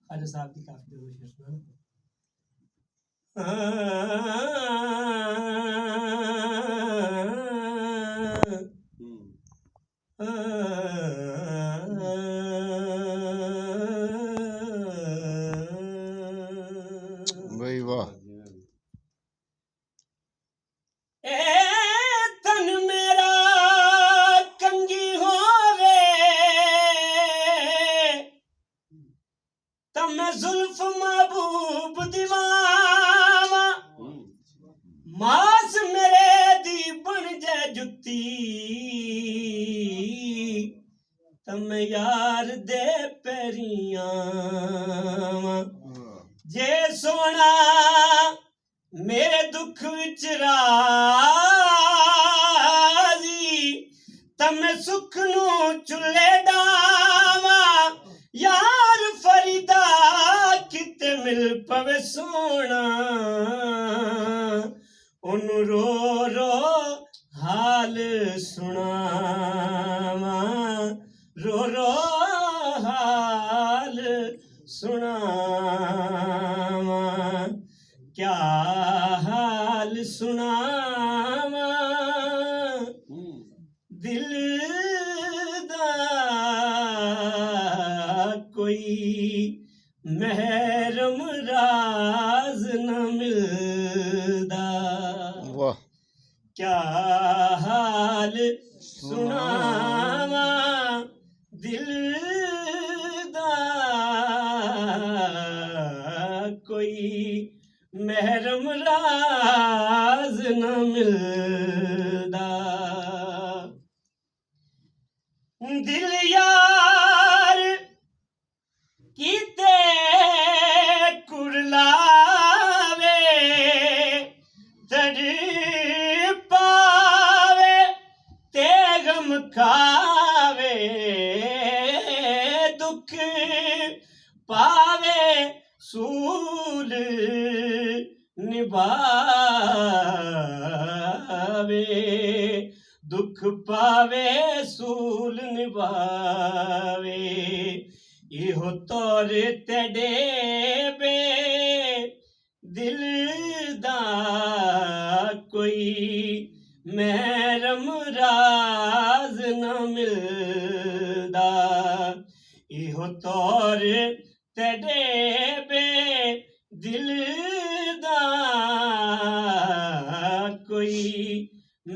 खाजा साहब की काफी कोशिश सुना भाई वाह तन मेरा कंगी होवे तब मैं जुल्फ महबूब दीवावा मास मेरे दी बन जाए जुत्ती तब मैं यार दे पैरियां जे सोना मेरे दुख विच राजी तब मैं सुख नू चुल्ले डावा यार फरीदा किते मिल पवे सोना ओनू रो रो हाल सुनावा रो रो हाल सुनावा क्या हाल सुनावा दिल दा कोई महरम राज न मिलदा वाह क्या हाल सुनावा दिल दा कोई महरम राज न मिलदा दिल यार कीते कुरलावे तड़पावे ते गम खावे दुख पावे सूल निभावे दुख पावे सूल निभावे इहो तौर तेडे बे दिल दा कोई महरम राज न मिलदा इहो तौर तेडे बे दिल दा कोई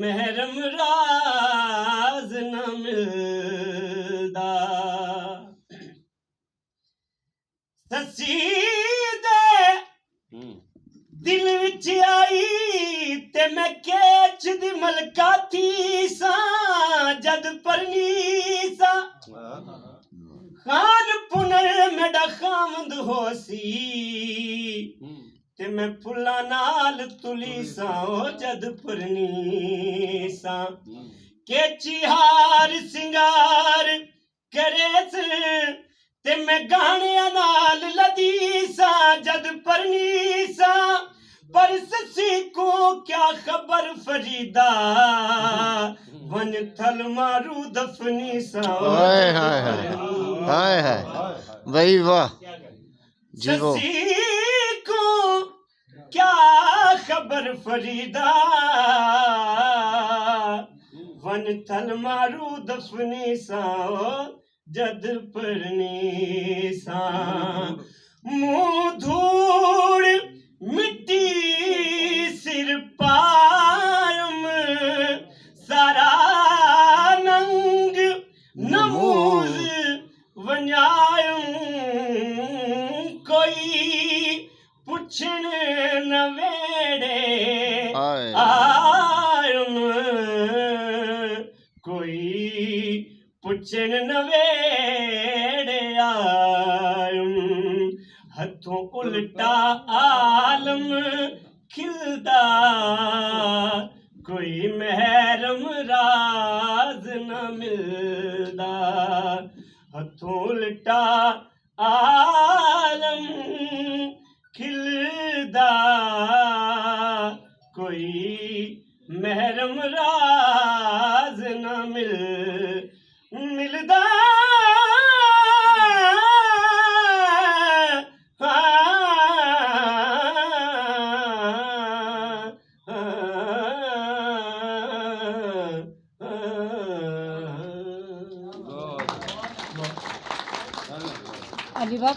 महरम राज न मिलदा ससी दे दिल विच आई ते मैं केच दी मलका थी सां जद परनी सां खान पुनर मेरा खामद होसी ते मैं फुल्ला नाल तुली सां जद परनी सां केची हार सिंगार करेस ते मैं गाणियां नाल लदी सां जद परनी सां पर ससी को क्या खबर फरीदा वन थल मारू दफनी सां हाय हाय हाय हाय हाय भाई वाह जीवो ससी को क्या खबर फरीदा वन थल मारू दफनी सां जद परनी सां मुंह धूड़ मिट्टी सिर पायम सारा नंग नमूज वन्यायम कोई पुछण न वेड़े हाय आयम कोई पुछण न वेड़े आयम हथों उल्टा आलम खिलदा कोई महरम राज न मिलदा हथों उल्टा आलम खिलदा कोई महरम राज न ਨਾ ਮਿਲਦਾ अली बाप